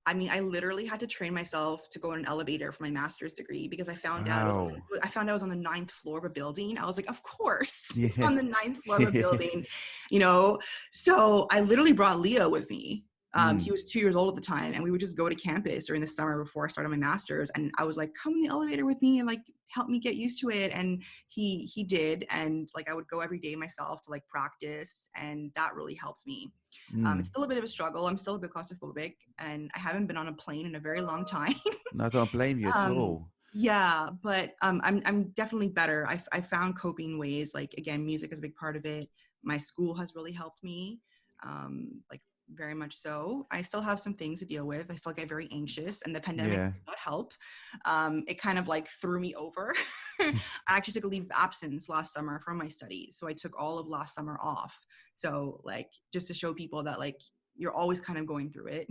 I mean, I literally had to train myself to go in an elevator for my master's degree because I found out I was on the 9th floor of a building. I was like, of course, it's on the 9th floor of a building, So I literally brought Leo with me He was 2 years old at the time, and we would just go to campus during the summer before I started my master's. And I was like, come in the elevator with me and like help me get used to it. And he did. And like I would go every day myself to like practice, and that really helped me. It's still a bit of a struggle. I'm still a bit claustrophobic, and I haven't been on a plane in a very long time. No, I don't blame you at all. Yeah, but I'm definitely better. I found coping ways. Like again, music is a big part of it. My school has really helped me, like very much so. I still have some things to deal with. I still get very anxious, and the pandemic Yeah. did not help. It kind of like threw me over. I actually took a leave of absence last summer from my studies, so I took all of last summer off. So like just to show people that like you're always kind of going through it.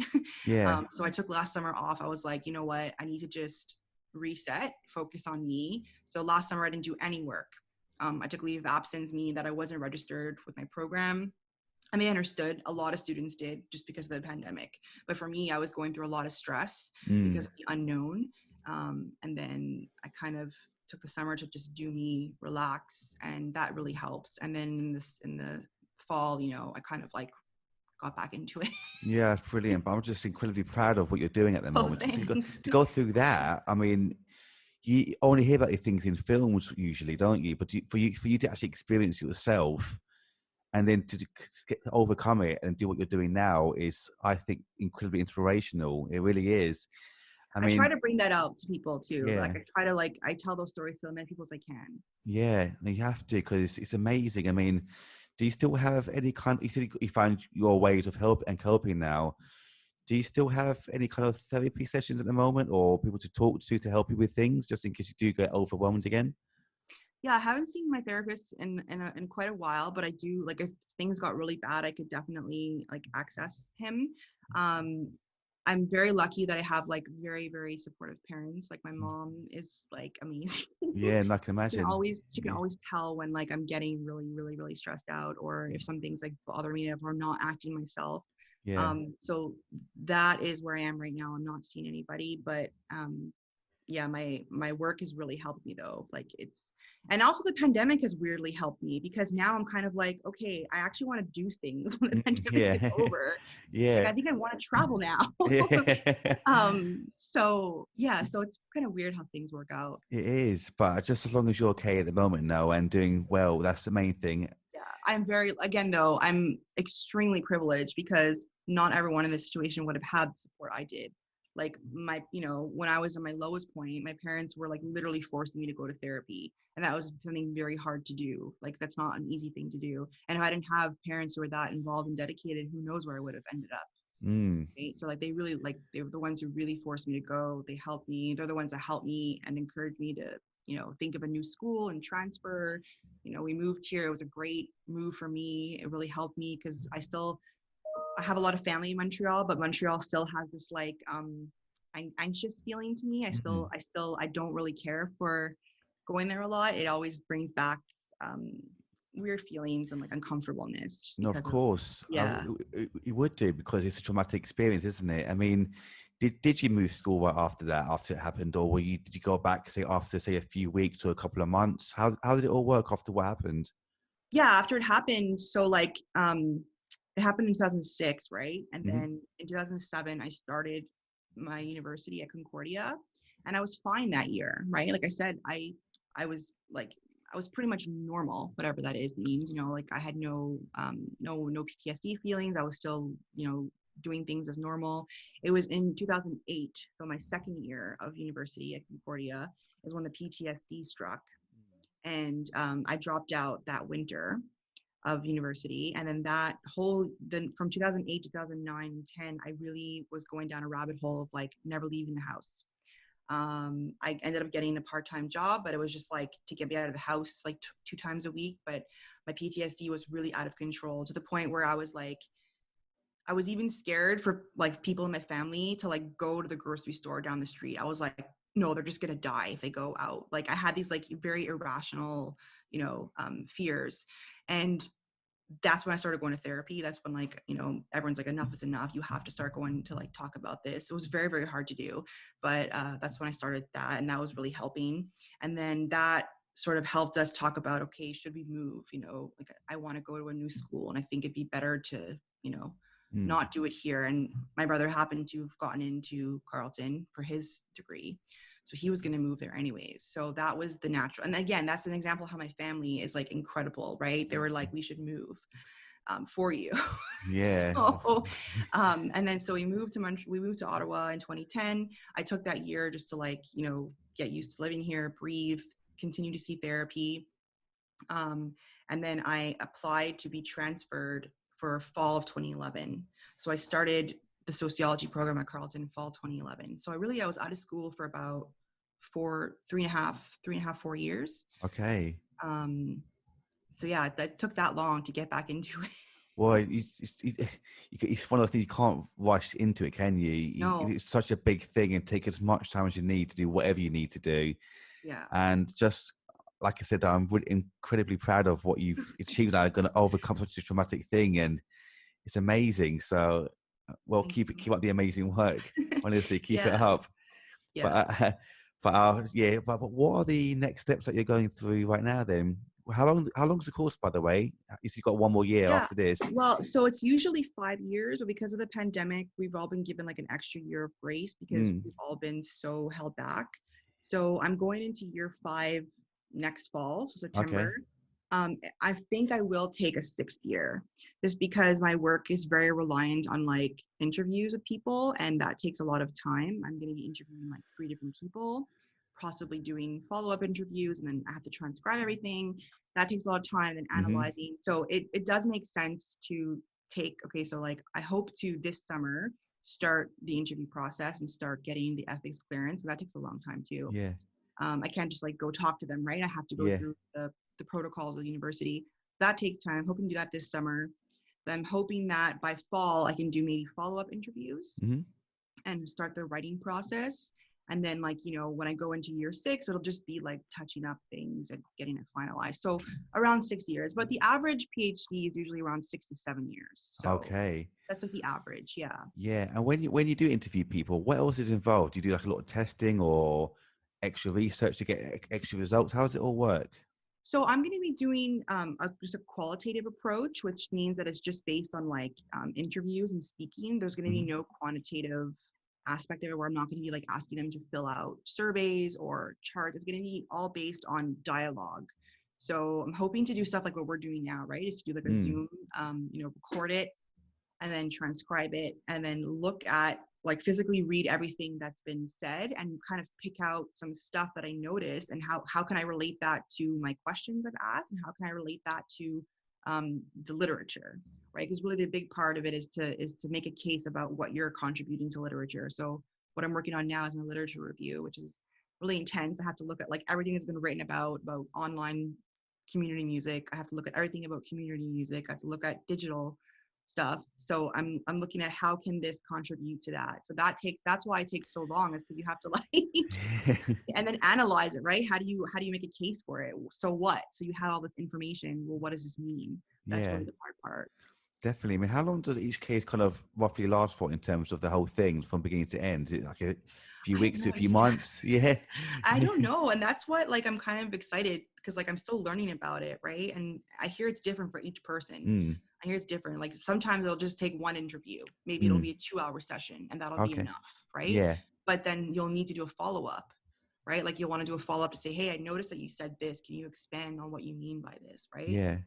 Yeah. So I took last summer off. I was like, you know what? I need to just reset, focus on me. So last summer I didn't do any work. I took leave of absence, meaning that I wasn't registered with my program. I mean, I understood a lot of students did just because of the pandemic. But for me, I was going through a lot of stress because of the unknown. And then I kind of took the summer to just do me, relax, and that really helped. And then in the fall, you know, I kind of like got back into it. Yeah, brilliant. But I'm just incredibly proud of what you're doing at the Oh, moment. thanks. To go through that, I mean, you only hear about these things in films usually, don't you? But for you to actually experience it yourself and then to overcome it and do what you're doing now is, I think, incredibly inspirational. It really is. I I try mean, to bring that out to people too. yeah, Like I try to like I tell those stories to as many people as I can. yeah, you have to because it's amazing. I mean, do you still have any kind? You said you find your ways of coping now. Do you still have any kind of therapy sessions at the moment, or people to talk to help you with things, just in case you do get overwhelmed again? Yeah, I haven't seen my therapist in quite a while, but I do like if things got really bad, I could definitely like access him. Um, I'm very lucky that I have like very, very supportive parents. Like my mom is like amazing. Yeah, and I can imagine. She can Yeah, always tell when like I'm getting really, really, really stressed out, or if something's like bother me, if I'm not acting myself. yeah. So that is where I am right now. I'm not seeing anybody, but yeah, my work has really helped me though. Like it's, and also the pandemic has weirdly helped me because now I'm kind of like, okay, I actually want to do things when the pandemic is Yeah, over. Like yeah. I think I want to travel now. Yeah. So yeah, so it's kind of weird how things work out. It is, but just as long as you're okay at the moment now and doing well, that's the main thing. Yeah, I'm very, again though, I'm extremely privileged because not everyone in this situation would have had the support I did. Like my, you know, when I was at my lowest point, my parents were like literally forcing me to go to therapy. And that was something very hard to do. Like that's not an easy thing to do. And if I didn't have parents who were that involved and dedicated, who knows where I would have ended up. Mm. Right? So like they really like they were the ones who really forced me to go. They helped me. They're the ones that helped me and encouraged me to, you know, think of a new school and transfer. You know, we moved here. It was a great move for me. It really helped me because I have a lot of family in Montreal, but Montreal still has this like anxious feeling to me. Mm. I don't really care for going there a lot. It always brings back um weird feelings and like uncomfortableness just No, of because of course. yeah. You would do because it's a traumatic experience, isn't it? I mean, did you move school right after that, after it happened, or did you go back say after say a few weeks or a couple of months? How did it all work after what happened? Yeah, after it happened, so like it happened in 2006, right? And Hmm. then in 2007 I started my university at Concordia, and I was fine that year, right? Like I said, I was like I was pretty much normal, whatever that is means, you know, like I had no PTSD feelings. I was still, you know, doing things as normal. It was in 2008, so my second year of university at Concordia is when the PTSD struck, and I dropped out that winter of university. And then then from 2008 to 2009 and 10, I really was going down a rabbit hole of like never leaving the house. I ended up getting a part-time job, but it was just like to get me out of the house like 2 times a week. But my PTSD was really out of control to the point where I was even scared for like people in my family to like go to the grocery store down the street. I was like, no, they're just gonna die if they go out. Like I had these like very irrational, you know, fears. And that's when I started going to therapy. That's when like, you know, everyone's like, enough is enough. You have to start going to like talk about this. It was very, very hard to do. But that's when I started that. And that was really helping. And then that sort of helped us talk about, okay, should we move? You know, like I want to go to a new school. And I think it'd be better to, you know, Mm. not do it here. And my brother happened to have gotten into Carleton for his degree. So he was going to move there anyways. So that was the natural. And again, that's an example of how my family is like incredible, right? They were like, we should move for you. Yeah. So, and then so we moved to Ottawa in 2010. I took that year just to like, get used to living here, breathe, continue to see therapy. And then I applied to be transferred for fall of 2011. So I started the sociology program at Carleton fall 2011. So I was out of school for about 4 years. Okay. So yeah, that took that long to get back into it. Well, it's one of the things, you can't rush into it, can you? No. It's such a big thing, and take as much time as you need to do whatever you need to do. Yeah. And just like I said, I'm really incredibly proud of what you've achieved. That are going to overcome such a traumatic thing, and it's amazing. So, well, keep up the amazing work. Honestly, keep it Yeah. up. Yeah. But what are the next steps that you're going through right now? Then, how long's the course, by the way? You've got one more year Yeah. after this. Well, so it's usually 5 years, but because of the pandemic, we've all been given like an extra year of grace because we've all been so held back. So I'm going into year 5 next fall, so September. I think I will take a 6th year just because my work is very reliant on like interviews with people, and that takes a lot of time. I'm going to be interviewing like 3 different people, possibly doing follow-up interviews, and then I have to transcribe everything. That takes a lot of time and analyzing. So it does make sense to take, so like I hope to this summer start the interview process and start getting the ethics clearance. So that takes a long time too. Yeah. I can't just like go talk to them, right? I have to go through the protocols of the university. So that takes time. I'm hoping to do that this summer. I'm hoping that by fall I can do maybe follow-up interviews and start the writing process. And then like, when I go into year 6, it'll just be like touching up things and getting it finalized. So around 6 years, but the average PhD is usually around 6 to 7 years. So okay. That's like the average. Yeah. Yeah. And when you do interview people, what else is involved? Do you do like a lot of testing or extra research to get extra results? How does it all work? So I'm going to be doing just a qualitative approach, which means that it's just based on like interviews and speaking. There's going to be no quantitative aspect of it where I'm not going to be like asking them to fill out surveys or charts. It's going to be all based on dialogue. So I'm hoping to do stuff like what we're doing now, right? Is to do like a Zoom, record it and then transcribe it and then look at like physically read everything that's been said and kind of pick out some stuff that I noticed and how can I relate that to my questions I've asked and how can I relate that to the literature, right? Because really the big part of it is to make a case about what you're contributing to literature. So what I'm working on now is my literature review, which is really intense. I have to look at like everything that's been written about online community music. I have to look at everything about community music. I have to look at digital stuff. So I'm looking at how can this contribute to that. So that's why it takes so long, is because you have to like and then analyze it, right? How do you make a case for it? So what? So you have all this information. Well, what does this mean? That's really the hard part. Definitely. I mean, how long does each case kind of roughly last for in terms of the whole thing from beginning to end? Is it like a few weeks, a few months? Yeah. I don't know. And that's what like I'm kind of excited because like I'm still learning about it, right? And I hear it's different for each person. I hear it's different. Like sometimes it'll just take one interview. Maybe it'll be a 2-hour session and that'll be enough, right? Yeah. But then you'll need to do a follow-up, right? Like you'll want to do a follow-up to say, hey, I noticed that you said this. Can you expand on what you mean by this, right? Yeah.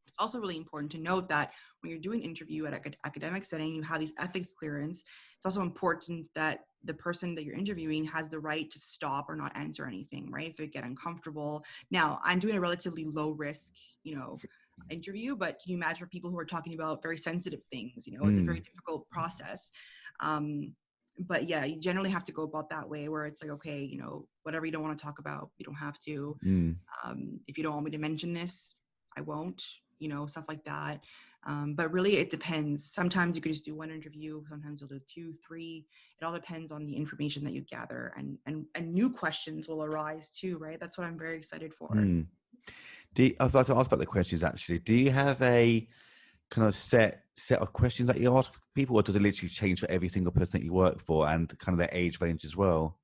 It's also really important to note that when you're doing interview at an academic setting, you have these ethics clearance. It's also important that the person that you're interviewing has the right to stop or not answer anything, right? If they get uncomfortable. Now, I'm doing a relatively low risk, interview, but can you imagine for people who are talking about very sensitive things, it's a very difficult process. But yeah, you generally have to go about that way where it's like, okay, whatever you don't want to talk about, you don't have to. If you don't want me to mention this, I won't, stuff like that. But really it depends. Sometimes you could just do one interview. Sometimes you'll do 2, 3. It all depends on the information that you gather and new questions will arise too, right? That's what I'm very excited for. I was about to ask about the questions actually. Do you have a kind of set of questions that you ask people, or does it literally change for every single person that you work for and kind of their age range as well?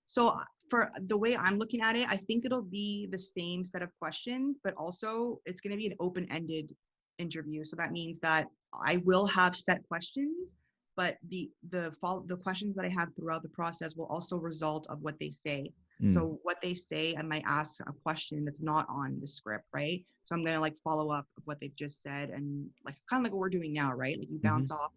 So for the way I'm looking at it, I think it'll be the same set of questions, but also it's going to be an open-ended interview. So that means that I will have set questions, but the questions that I have throughout the process will also result of what they say. Mm. So what they say, I might ask a question that's not on the script, right? So I'm gonna like follow up of what they've just said, and like kind of like what we're doing now, right? Like you Hmm. bounce off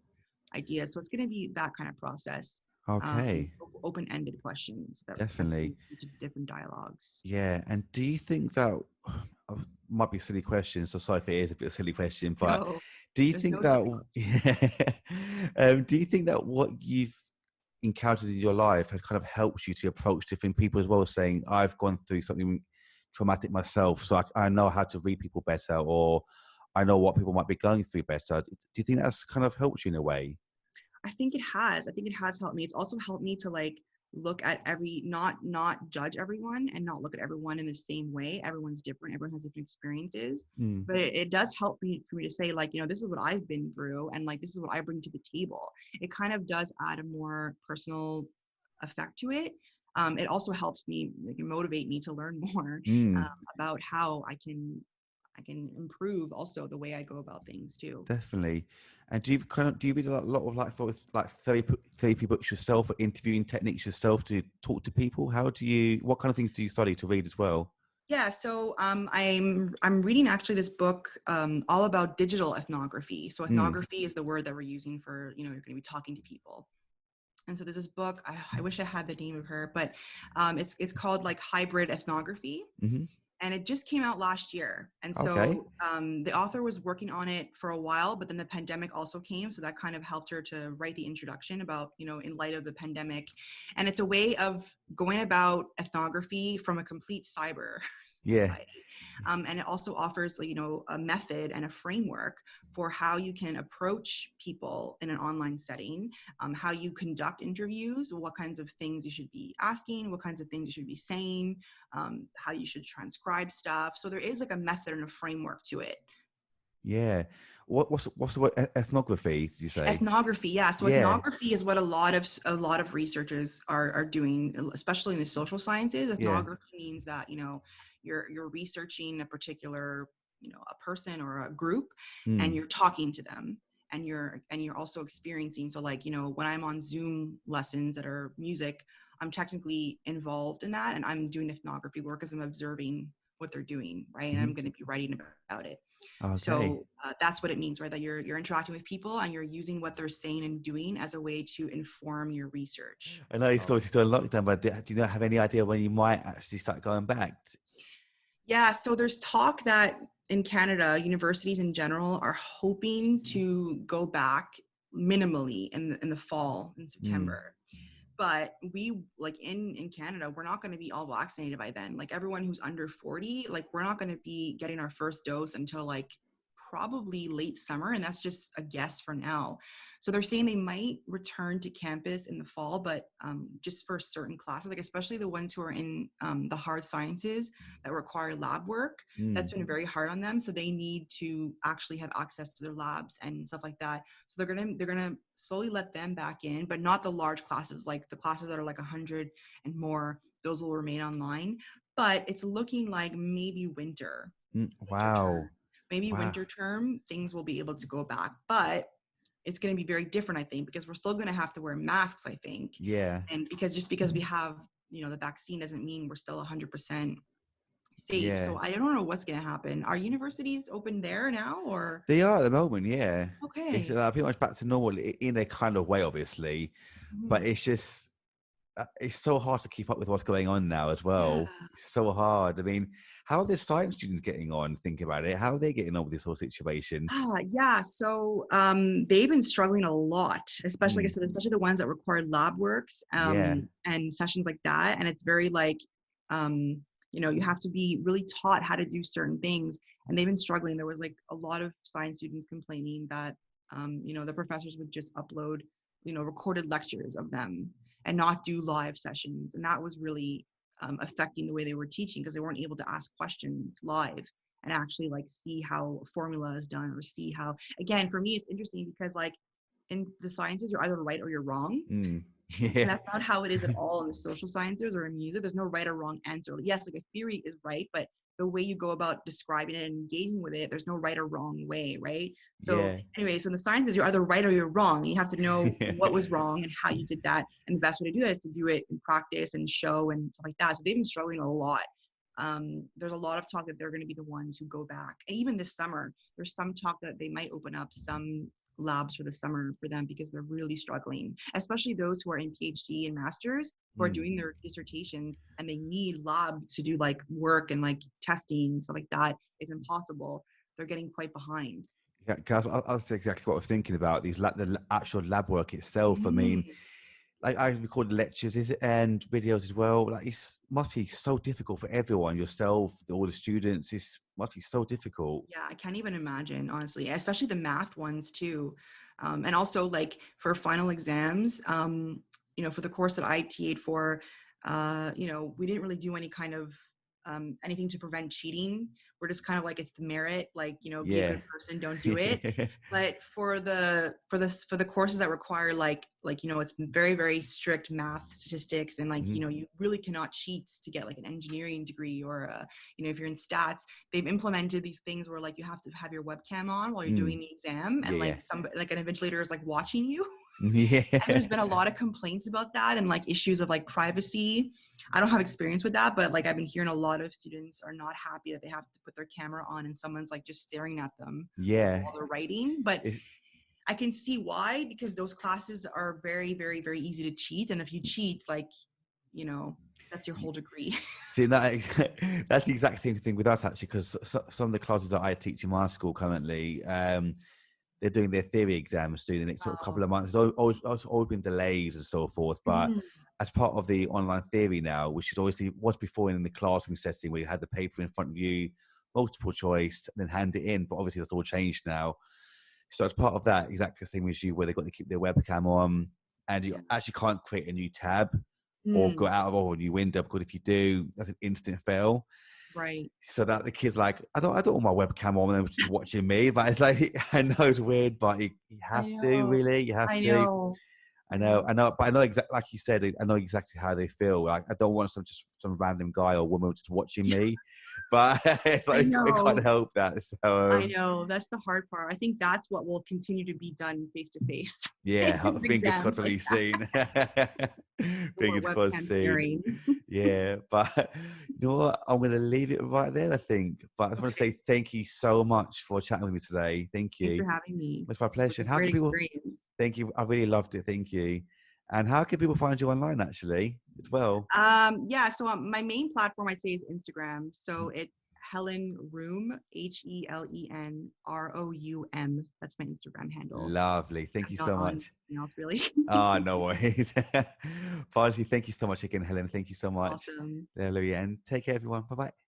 ideas. So it's gonna be that kind of process. Okay, Open-ended questions that I definitely. think lead to different dialogues. Yeah, and do you think that might be a silly question? So sorry if it is a bit of a silly question, but No, do you there's think no silly that questions. do you think that what you've encountered in your life has kind of helped you to approach different people as well, saying I've gone through something traumatic myself, so I know how to read people better, or I know what people might be going through better. Do you think that's kind of helped you in a way? I think it has. I think it has helped me. It's also helped me to like look at not judge everyone and not look at everyone in the same way. Everyone's different. Everyone has different experiences. Mm. But it does help me for me to say like, this is what I've been through and like this is what I bring to the table. It kind of does add a more personal effect to it. It also helps me like motivate me to learn more Mm. about how I can improve also the way I go about things too. Definitely. And do you read a lot of like sort of like therapy books yourself, or interviewing techniques yourself to talk to people? What kind of things do you study to read as well? Yeah, so I'm reading actually this book all about digital ethnography. So Mm. ethnography is the word that we're using for you're going to be talking to people. And so there's this book. I wish I had the name of her, but it's called like hybrid ethnography, Hmm. and it just came out last year. And Okay. so the author was working on it for a while, but then the pandemic also came, so that kind of helped her to write the introduction about in light of the pandemic. And it's a way of going about ethnography from a complete cyber Yeah. society. And it also offers like, a method and a framework for how you can approach people in an online setting, how you conduct interviews, what kinds of things you should be asking, what kinds of things you should be saying, how you should transcribe stuff. So there is like a method and a framework to it. Yeah. What's the word? Ethnography, did you say? Ethnography, yeah. So Yeah. ethnography is what a lot of researchers are doing, especially in the social sciences. Yeah. Ethnography means that you're researching a particular a person or a group, and Mm. you're talking to them, and you're also experiencing. So like when I'm on Zoom lessons that are music, I'm technically involved in that, and I'm doing ethnography work because I'm observing what they're doing, right? And Hmm. I'm going to be writing about it. Okay. So that's what it means, right? That you're interacting with people and you're using what they're saying and doing as a way to inform your research. I know you're So obviously still in lockdown, but do you not have any idea when you might actually start going back? yeah, so there's talk that in Canada, universities in general are hoping to go back minimally in the fall in Mm. September. But we like in Canada, we're not going to be all vaccinated by then. Like everyone who's under 40, like we're not going to be getting our first dose until like probably late summer, and that's just a guess for now. So they're saying they might return to campus in the fall, but just for certain classes, like especially the ones who are in the hard sciences that require lab work. That's Mm. been very hard on them, so they need to actually have access to their labs and stuff like that. So they're gonna slowly let them back in, but not the large classes, like the classes that are like 100 and more. Those will remain online, but it's looking like maybe Mm. winter term, Wow. maybe Wow. winter term, things will be able to go back, but it's going to be very different, I think, because we're still going to have to wear masks, I think. Yeah. And because we have, the vaccine doesn't mean we're still 100% safe. Yeah. So I don't know what's going to happen. Are universities open there now or? They are at the moment, yeah. It's Okay. pretty much back to normal in a kind of way, obviously, but Mhm. it's just it's so hard to keep up with what's going on now as Yeah. well. It's so hard. I mean, how are the science students getting on? Think about it. How are they getting on with this whole situation? Yeah. So they've been struggling a lot, especially like I Mm. said, especially the ones that require lab works Yeah. and sessions like that. And it's very like, you have to be really taught how to do certain things. And they've been struggling. There was like a lot of science students complaining that, the professors would just upload, recorded lectures of them and not do live sessions. And that was really affecting the way they were teaching because they weren't able to ask questions live and actually like see how a formula is done or see how, again, for me it's interesting because like in the sciences you're either right or you're wrong, Mm. and Yeah. that's not how it is at all in the social sciences or in music. There's no right or wrong answer. Yes, like a theory is right, but the way you go about describing it and engaging with it, there's no right or wrong way, right? So Yeah. anyway, so in the sciences, you're either right or you're wrong. You have to know what was wrong and how you did that. And the best way to do that is to do it in practice and show and stuff like that. So they've been struggling a lot. There's a lot of talk that they're going to be the ones who go back. And even this summer, there's some talk that they might open up some labs for the summer for them because they're really struggling, especially those who are in PhD and masters who are doing their dissertations and they need labs to do like work and like testing and stuff like that. It's impossible. They're getting quite behind. Yeah, that's exactly what I was thinking about. The actual lab work itself. I mean, like I record lectures and videos as well. Like it must be so difficult for everyone, yourself, all the students. It must be so difficult. Yeah, I can't even imagine, honestly, especially the math ones too. And also like for final exams, for the course that I TA'd for, we didn't really do any kind of anything to prevent cheating. We're just kind of like, it's the merit, like, be a Yeah. good person, don't do it. But for the courses that require it's very, very strict math statistics and like, you really cannot cheat to get like an engineering degree or, if you're in stats, they've implemented these things where like you have to have your webcam on while you're doing the exam and like like an invigilator is like watching you. Yeah. And there's been a lot of complaints about that and like issues of like privacy. I don't have experience with that, but like I've been hearing a lot of students are not happy that they have to put their camera on and someone's like just staring at them while they're writing. But I can see why, because those classes are very, very, very easy to cheat. And if you cheat, like, that's your whole degree. See, that's the exact same thing with us actually, because some of the classes that I teach in my school currently, they're doing their theory exams soon in the next sort of couple of months. There's always been delays and so forth, but as part of the online theory now, which is obviously was before in the classroom setting where you had the paper in front of you, multiple choice, and then hand it in. But obviously that's all changed now. So as part of that, exactly the same as you, where they've got to keep their webcam on, and you actually can't create a new tab or go out of a new window, because if you do, that's an instant fail. Right. So that the kids like, I don't want my webcam on and they're just watching me, but it's like, I know it's weird, but you have to, really, you have to. I know, but I know exactly, like you said, I know exactly how they feel. Like, I don't want some random guy or woman just watching me, but it's like, I can't help that. So I know, that's the hard part. I think that's what will continue to be done face to face. Yeah, fingers crossed for you soon. Fingers crossed soon. Yeah, but you know what? I'm going to leave it right there, I think. But I just want to say thank you so much for chatting with me today. Thank you. Thanks for having me. It's my pleasure. How can people? Experience. Thank you. I really loved it. Thank you. And how can people find you online actually as well? So my main platform I'd say is Instagram. So it's Helen Roum, HelenRoum. That's my Instagram handle. Lovely. Thank you so much. Anything else, really? Oh, no worries. Honestly, thank you so much again, Helen. Thank you so much. Awesome. Hallelujah. And take care, everyone. Bye-bye.